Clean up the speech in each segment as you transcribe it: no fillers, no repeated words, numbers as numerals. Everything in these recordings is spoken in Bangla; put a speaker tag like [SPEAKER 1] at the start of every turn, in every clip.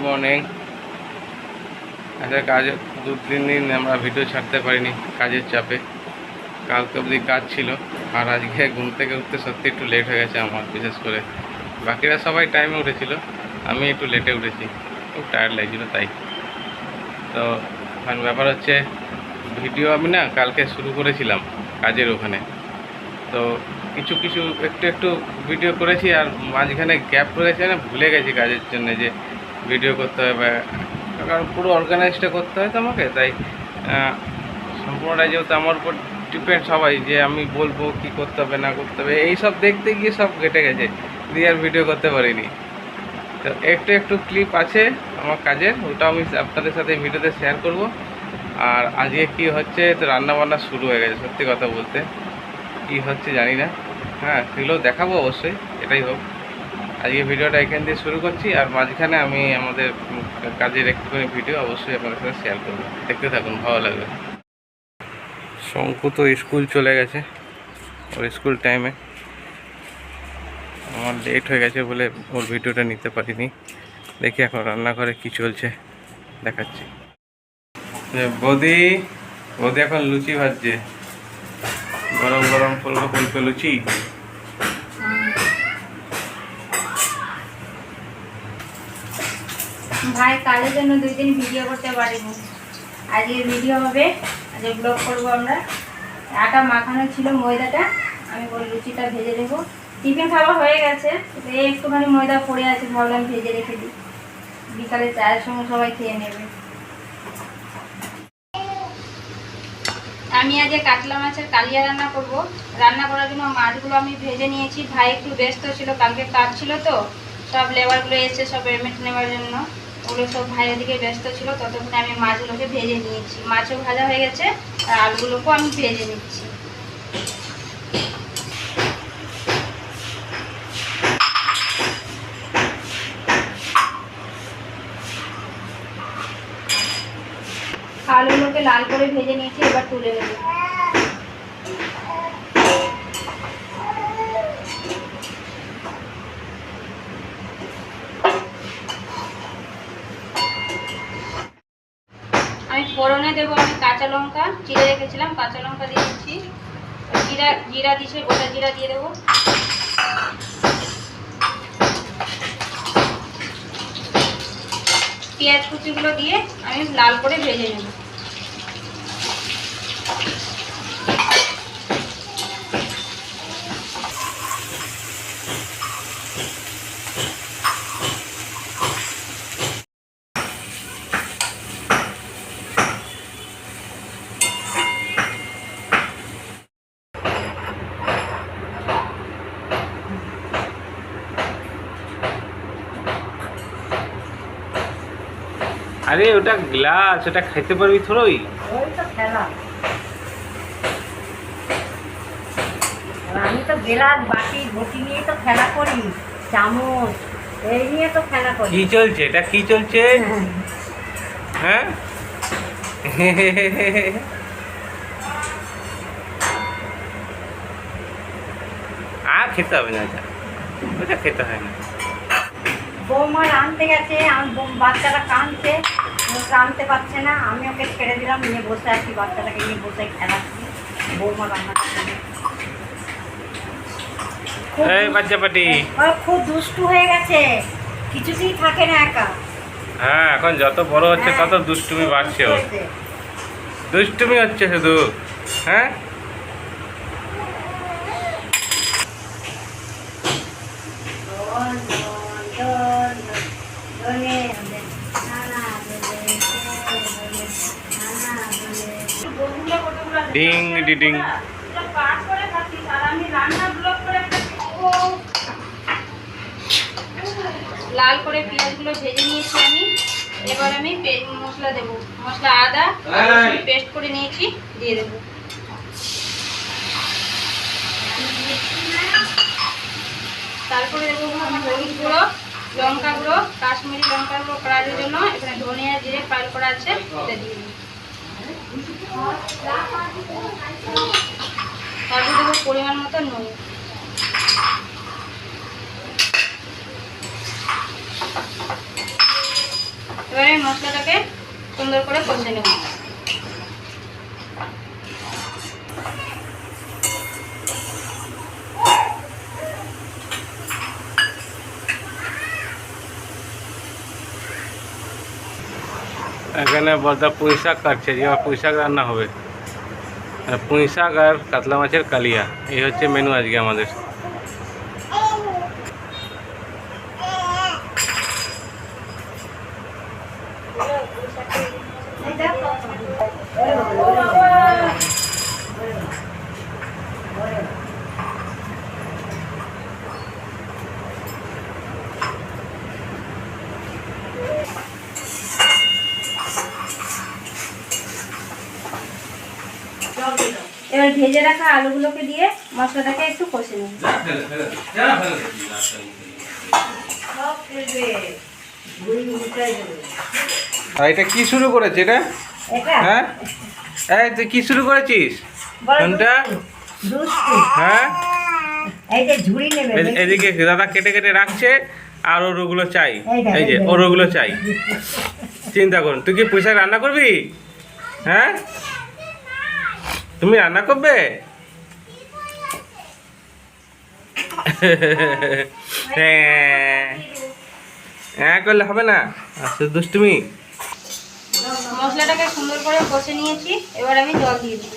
[SPEAKER 1] মর্নিং। আচ্ছা, কাজ 2-3 দিন আমরা ভিডিও ছাড়তে পারিনি কাজের চাপে। কালকে অবধি কাজ ছিল, আর আজকে ঘুম থেকে উঠতে সত্যি একটু লেট হয়ে গেছে আমার, বিশেষ করে। বাকিরা সবাই টাইমে উঠেছিল, আমি একটু লেটে উঠেছি, খুব টায়ার্ড লাগছিল তাই। তো এখন ব্যাপার হচ্ছে, ভিডিও আমি না কালকে শুরু করেছিলাম কাজের ওখানে, তো কিছু কিছু একটু ভিডিও করেছি, আর মাঝখানে গ্যাপ রয়েছে না, ভুলে গেছি কাজের জন্য যে ভিডিও করতে হবে, কারণ পুরো অর্গানাইজটা করতে হয় তো আমাকে, তাই সম্পূর্ণটাই যেহেতু আমার উপর ডিপেন্ড সবাই, যে আমি বলবো কি করতে হবে না করতে হবে, এই সব দেখতে গিয়ে সব কেটে গেছে, দিয়ে আর ভিডিও করতে পারিনি। তো একটু ক্লিপ আছে আমার কাজের, ওটা আমি আপনাদের সাথে ভিডিওতে শেয়ার করব। আর আজকে কি হচ্ছে, তো রান্নাবান্না শুরু হয়ে গেছে, সত্যি কথা বলতে কি হচ্ছে জানি না। হ্যাঁ, সেগুলোও দেখাবো অবশ্যই, এটাই হোক। আজকে ভিডিওটা এখান দিয়ে শুরু করছি, আর মাঝখানে আমি আমাদের কাজের একটুখানি ভিডিও অবশ্যই আপনাদের সাথে শেয়ার করবো, দেখতে থাকুন, ভালো লাগবে। শঙ্কু তো স্কুল চলে গেছে, ওর স্কুল টাইমে। আমার লেট হয়ে গেছে বলে ওর ভিডিওটা নিতে পারিনি। দেখি এখন রান্নাঘরে কি চলছে, দেখাচ্ছি। বৌদি এখন লুচি ভাজছে, গরম গরম ফুলকো ফুলকো লুচি।
[SPEAKER 2] ভাই কাজের জন্য 2 দিন ভিডিও করতে পারিনি, আজকে ভিডিও হবে, আজকে ব্লগ করবো আমরা। আটা মাখানো ছিল, ময়দাটা আমি বলি লুচিটা ভেজে দেবো। টিফিন খাওয়া হয়ে গেছে, এই একটুখানি ময়দা পড়ে আছে, ভাবলাম ভেজে রেখে দিই, বিকালে চায়ের সঙ্গে সবাই খেয়ে নেবে। আমি আজকে কাতলা মাছের কালিয়া রান্না করব। রান্না করার জন্য মাছগুলো আমি ভেজে নিয়েছি। ভাই একটু ব্যস্ত ছিল, কালকে কাজ ছিল, তো সব লেবারগুলো এসে সব পেমেন্ট নেওয়ার জন্য, ওগুলো সব ভাই ওদিকে ব্যস্ত ছিল, ততক্ষণে আমি মাছগুলোকে ভেজে নিয়েছি। মাছও ভাজা হয়ে গেছে, আর আলুগুলোকেও আমি ভেজে নিচ্ছি। আলুগুলোকে লাল করে ভেজে নিয়েছি, এবার তুলে নেব। আমি ফোড়নে দেবো, আমি কাঁচা লঙ্কা চিড়ে রেখেছিলাম, কাঁচা লঙ্কা দিয়ে দিচ্ছি। জিরা দিচ্ছে, গোটা জিরা দিয়ে দেবো। পেঁয়াজ কুচিগুলো দিয়ে আমি লাল করে ভেজে নেব।
[SPEAKER 1] আরে ওটা গ্লাস, ওটা খাইতে পারবি থোড়ই।
[SPEAKER 3] ওই তো খেলা, আমি তো গ্লাস বাটি ঘটি নিয়ে তো খেলা করি, চামচ এই নিয়ে তো খেলা করি।
[SPEAKER 1] কি চলছে এটা, কি চলছে? হ্যাঁ আর খেতে হবে না, ওটা খেতে হয় না।
[SPEAKER 3] বৌমা আনতে গেছে, বাচ্চাটা কাঁদছে, আনতে পারছে না, আমি ওকে ছেড়ে দিলাম, নিয়ে বসে আছি, বাচ্চাটাকে নিয়ে বসে খেলাচ্ছি। বৌমা রান্নাটা করে খুব দুষ্টু হয়ে গেছে, কিছুতেই থাকে না একা।
[SPEAKER 1] হ্যাঁ, এখন যত বড় হচ্ছে তত দুষ্টুমি বাড়ছে, ওর দুষ্টুমি হচ্ছে শুধু। হ্যাঁ, ডিং ডিডিং।
[SPEAKER 2] লাল করে পেঁয়াজগুলো ভেজে নিয়েছি আমি, এবার আমি মশলা দেবো। মশলা আদা পেস্ট করে নিয়েছি, দিয়ে দেবো। তারপরে দেবো আমি হলুদ গুঁড়ো, লঙ্কা গুঁড়ো, কাশ্মীরি লঙ্কা গুঁড়ো করার জন্য এখানে ধনিয়া জিরে ফ্রাই করা আছে, এটা দিয়ে দেবো। তারপর দেবো পরিমাণ মতো নুন। এবারে মশলাটাকে সুন্দর করে কষে নেব।
[SPEAKER 1] এখানে বড়দা পুঁই শাক কাটছে, যে পুঁই শাক রান্না হবে। পুঁই শাক আর কাতলা মাছের কালিয়া, এই হচ্ছে মেনু আজকে আমাদের।
[SPEAKER 2] এবার ভেজে রাখা আলুগুলোকে দিয়ে মশলাটাকে একটু কষে নেব।
[SPEAKER 1] আর এটা কি শুরু করেছে এটা? হ্যাঁ, এই তুই কি শুরু করেছিস কোনটা? হ্যাঁ, এদিকে দাদা কেটে কেটে রাখছে আর ওর ওগুলো চাই। এই যে ওর ওগুলো চাই। চিন্তা করুন, তুই কি পুঁই শাক রান্না করবি? হ্যাঁ, তুমি রান্না করবে? হ্যাঁ করলে হবে না, আচ্ছা দুষ্টুমি।
[SPEAKER 2] মশলাটাকে সুন্দর করে কষে নিয়েছি, এবার আমি জল দিয়ে দিই।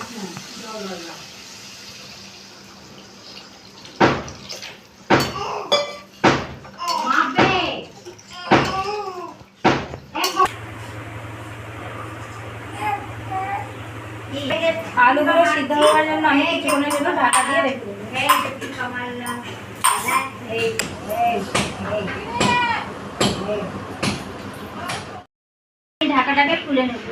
[SPEAKER 2] আলুগুলো সিদ্ধ হওয়ার জন্য আমি কিছুক্ষণের জন্য ঢাকা দিয়ে রেখে দেবো। ঢাকাটাকে খুলে নেব।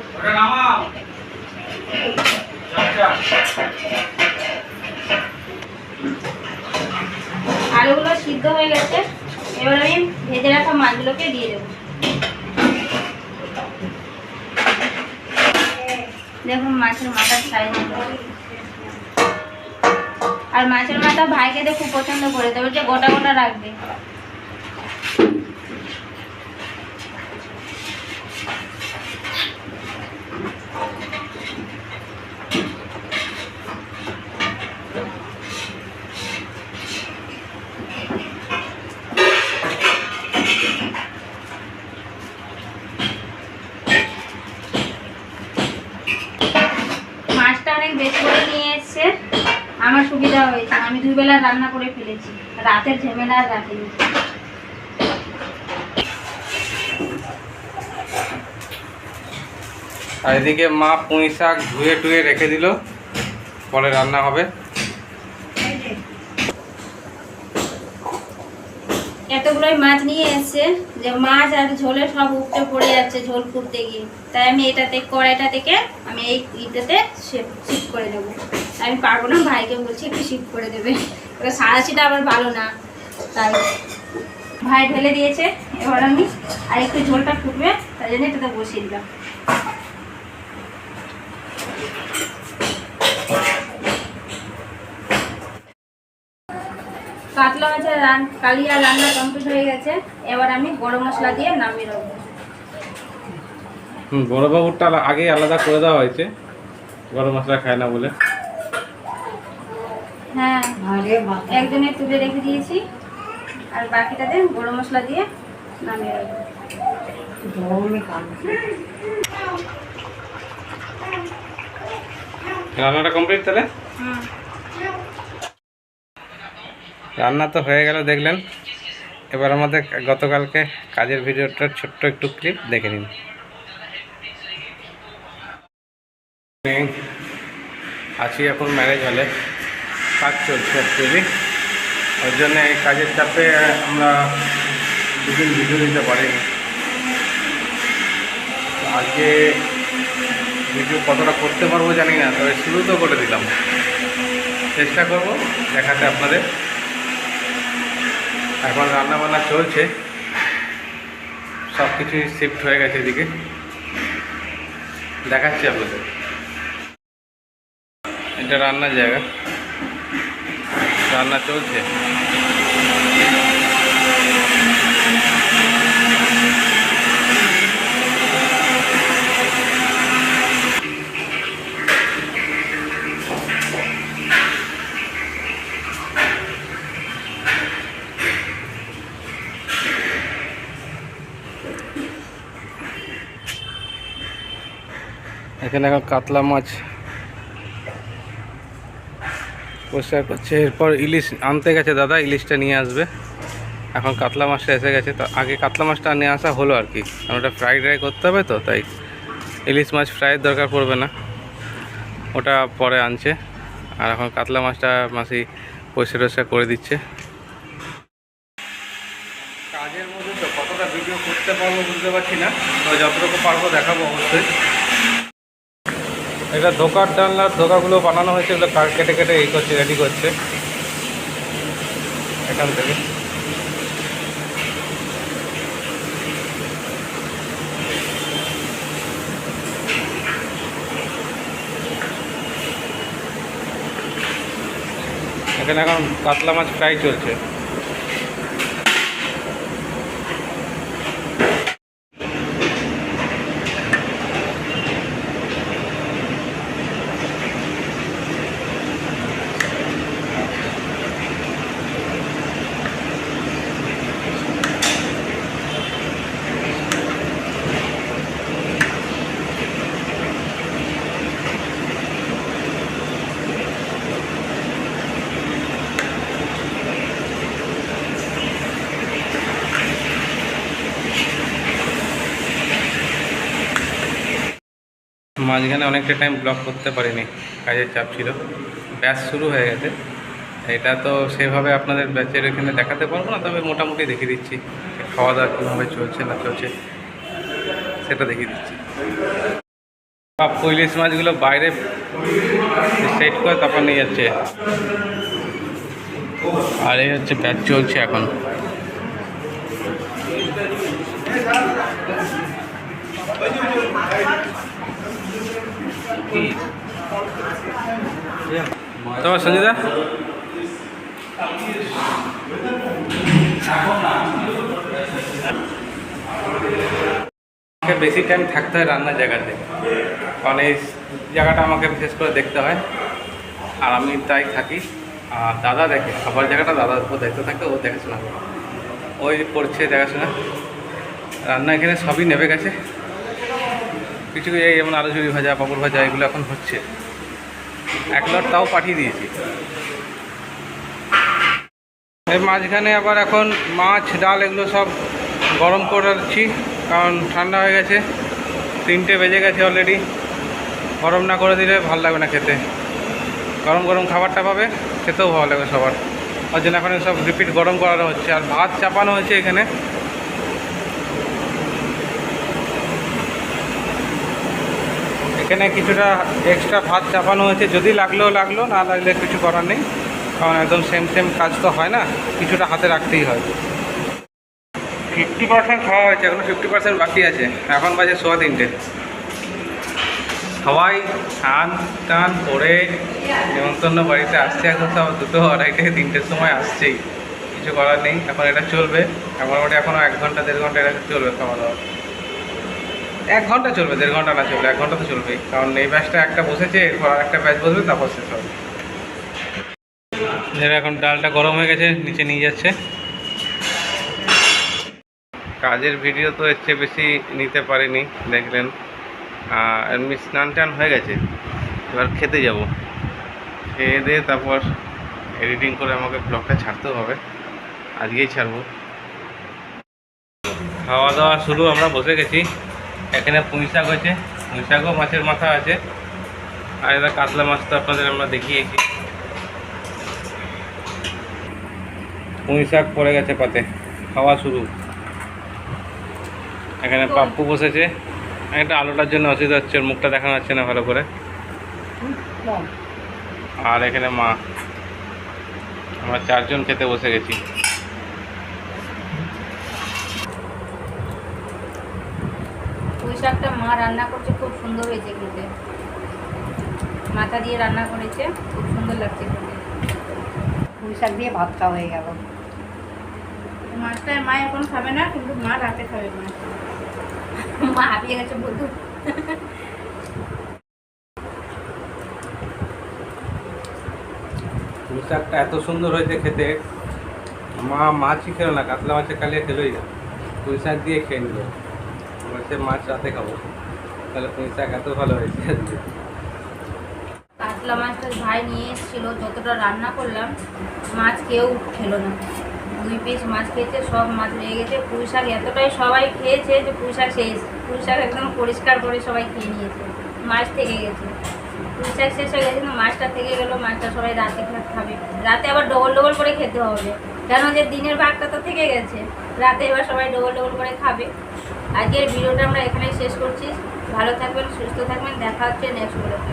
[SPEAKER 2] আলুগুলো সিদ্ধ হয়ে গেছে, এবার আমি ভেজে রাখা মাছগুলোকে দিয়ে দেবো। দেখুন মাছের মাথার সাইজ, আর মাছের মাথা ভাই খেতে খুব পছন্দ করে, তবে যে গোটা গোটা রাখবে। অনেক বেশি করে নিয়ে এসছে, আমার সুবিধা হয়েছে, আমি দুবেলা রান্না করে ফেলেছি, রাতের ঝামেলা আর রাখিনি।
[SPEAKER 1] আর এদিকে মা পুঁই শাক ধুয়ে টুয়ে রেখে দিল, পরে রান্না হবে।
[SPEAKER 2] এতগুলোই মাছ নিয়ে এসছে যে মাছ আর ঝোলে সব উপটে পড়ে যাচ্ছে ঝোল ফুটতে গিয়ে, তাই আমি এটাতে কড়াইটা থেকে আমি এই ইটাতে শিফট করে দেবো। আমি পারবো না, ভাইকে বলছি একটু শিফট করে দেবে, এবার সারাশিটা আবার ভালো না, তাই ভাই ঢেলে দিয়েছে। এবার আমি আর একটু ঝোলটা ফুটবে তাই জন্য এটাতে বসিয়ে দিলাম। কাতলা মাছের কালিয়া রান্না কমপ্লিট হয়ে গেছে, এবার আমি গরম মশলা দিয়ে নামিয়ে রাখবো।
[SPEAKER 1] বড় বাবুরটা আগে আলাদা করে দেওয়া হয়েছে, গরম মশলা খায় না বলে।
[SPEAKER 2] হ্যাঁ, একজনে তুলে রেখে দিয়েছি, আর বাকিটাতে গরম মশলা দিয়ে নামিয়ে রাখবো।
[SPEAKER 1] রান্নাটা কমপ্লিট তাহলে? রান্না তো হয়ে গেল দেখলেন, এবার আমাদের গতকালকে কাজের ভিডিওটার ছোট্ট একটু ক্লিপ দেখে নিন। আছি এখন ম্যারেজ হলে, কাজ চলছে অ্যাকচুয়ালি, ওই জন্য এই কাজের চাপে আমরা দুদিন ভিডিও দিতে পারিনি। আজকে ভিডিও কতটা করতে পারবো জানি না, তবে শুরু তো করে দিলাম, চেষ্টা করব দেখাতে আপনাদের। এখন রান্নাবান্না চলছে, সব কিছুই শিফট হয়ে গেছে এদিকে, দেখাচ্ছি আপনাদের। এটা রান্নার জায়গা, রান্না চলছে। এখানে এখন কাতলা মাছ পরিষ্কার করছে। এরপর ইলিশ আনতে গেছে দাদা, ইলিশটা নিয়ে আসবে। এখন কাতলা মাছটা এসে গেছে, তো আগে কাতলা মাছটা নিয়ে আসা হলো আর কি, কারণ ওটা ফ্রাইড রাই করতে হবে, তো তাই ইলিশ মাছ ফ্রাইয়ের দরকার পড়বে না, ওটা পরে আনছে। আর এখন কাতলা মাছটা মাসি পরিষ্কার করে দিচ্ছে। কাজের মধ্যে তো কতটা ভিডিও করতে পারবো বুঝতে পারছি না, তো যতটুকু পারবো দেখাবো অবশ্যই। এটা ধোকার ডালনার ধোকাগুলো বানানো হয়েছে, এগুলো কেটে কেটে এই করছে, রেডি করছে এখান থেকে। এখানে এখন কাতলা মাছ ফ্রাই চলছে। মাঝখানে অনেকটা টাইম ব্লগ করতে পারিনি, কাজের চাপ ছিল। ব্যাচ শুরু হয়ে গেছে, এটা তো সেভাবে আপনাদের ব্যাচের এখানে দেখাতে পারবো না, তবে মোটামুটি দেখিয়ে দিচ্ছি খাওয়া দাওয়া কীভাবে চলছে না চলছে সেটা দেখিয়ে দিচ্ছি। সব ইলিশ মাছগুলো বাইরে সেট করে তারপর নিয়ে যাচ্ছে। আর এই হচ্ছে ব্যাচ চলছে এখন। তোমার সঞ্জিদা আমাকে বেশি টাইম থাকতে হয় রান্নার জায়গাতে, কারণ এই জায়গাটা আমাকে বিশেষ করে দেখতে হয়, আর আমি তাই থাকি। আর দাদা দেখে খাবার জায়গাটা, দাদার উপর দায়িত্ব থাকে, ও দেখাশোনা করে, ওই করছে দেখাশোনা। রান্না এখানে সবই নেমে গেছে, কিছু এই যেমন আলু ঝুড়ি ভাজা, পাপড় ভাজা, এগুলো এখন হচ্ছে। এক লট তাও পাঠিয়ে দিয়েছি। এর মাঝখানে আবার এখন মাছ ডাল এগুলো সব গরম করাচ্ছি, কারণ ঠান্ডা হয়ে গেছে, 3টে বেজে গেছে অলরেডি। গরম না করে দিলে ভালো লাগবে না খেতে, গরম গরম খাবারটা পাবে, খেতেও ভালো লাগবে সবার। ওর জন্য এখন সব রিপিট গরম করানো হচ্ছে। আর ভাত চাপানো হয়েছে এখানে, এখানে কিছুটা এক্সট্রা ভাত চাপানো হয়েছে, যদি লাগলো লাগলো, না লাগলে কিছু করার নেই, কারণ একদম সেম কাজ তো হয় না, কিছুটা হাতে রাখতেই হয়। 50% খাওয়া হয়েছে, এখনো 50% বাকি আছে। এখন বাজে 3:15। সবাই স্নান টান করে নেমন্তন্ন বাড়িতে আসছে, এখন সব 2, 2:30, 3টের সময় আসছেই, কিছু করার নেই। এখন এটা চলবে মোটামুটি, এখনও 1 ঘন্টা 1.5 ঘন্টা এটা চলবে খাওয়া দাওয়া। 1 ঘন্টা চলবে, 1.5 ঘন্টা না চলবে, 1 ঘন্টা তো চলবেই, কারণ এই ব্যাচটা একটা বসেছে, এরপর আর একটা ব্যাচ বসবে, তারপর শেষ হবে। এখন ডালটা গরম হয়ে গেছে, নিচে নিয়ে যাচ্ছে। কাজের ভিডিও তো এর চেয়ে বেশি নিতে পারিনি, দেখলেন। এমনি স্নান টান হয়ে গেছে, এবার খেতে যাব। খেয়ে দিয়ে তারপর এডিটিং করে আমাকে ব্লগটা ছাড়তেও হবে, আজকেই ছাড়বো। খাওয়া দাওয়া শুরু, আমরা বসে গেছি। এখানে পুঁই শাক হয়েছে, পুঁই শাকও মাছের মাথা আছে, আর এটা কাতলা মাছ তো আপনাদের আমরা দেখিয়েছি। পুঁই শাক পড়ে গেছে পাতে, খাওয়া শুরু। এখানে পাপ্পু বসেছে, একটা আলুটার জন্য অসুবিধা হচ্ছে, ওর মুখটা দেখানো যাচ্ছে না ভালো করে। আর এখানে মা, আমরা 4 জন খেতে বসে গেছি।
[SPEAKER 2] পুঁই শাকটা মা রান্না করছে, খুব সুন্দর হয়েছে খেতে, মাথা দিয়ে রান্না করেছে, খুব সুন্দর লাগছে খেতে।
[SPEAKER 3] পুঁই শাক দিয়ে ভাতটা হয়ে গেল।
[SPEAKER 2] মাছটা মা এখন খাবে না, কিন্তু মা রাতে খাবে। মা হাঁপিয়ে গেছে বলতো।
[SPEAKER 1] পুঁই শাকটা এত সুন্দর হয়েছে খেতে, মা মাছই খেলো না, কাতলা মাছের কালিয়া খেলোই না, পুঁই শাক দিয়ে খেয়ে নিল। বলছে মাছ রাতে খাবো।
[SPEAKER 4] তাহলে পুঁই শাক এত ভালো হয়েছে আজকে।
[SPEAKER 2] কাতলা মাছটা ভাই নিয়ে এসেছিলো, যতটা রান্না করলাম মাছ কেউ খেলো না। 2 পিস মাছ খেয়েছে, সব মাছ রয়ে গেছে। পুঁই শাক এতটাই সবাই খেয়েছে যে পুঁই শাক শেষ। পুঁই শাক একদম পরিষ্কার করে সবাই খেয়ে নিয়েছে, মাছ থেকে গেছে। পুঁই শাক শেষ হয়ে গেছে কিন্তু মাছটা থেকে গেলো, মাছটা সবাই রাতে খাবে। রাতে আবার ডবল ডবল করে খেতে হবে, কেন যে দিনের ভাগটা তো থেকে গেছে, রাতে এবার সবাই ডবল ডবল করে খাবে। আজকের ভিডিওটা আমরা এখানেই শেষ করছি। ভালো থাকবেন, সুস্থ থাকবেন, দেখা হচ্ছে নেক্সট ভিডিওতে।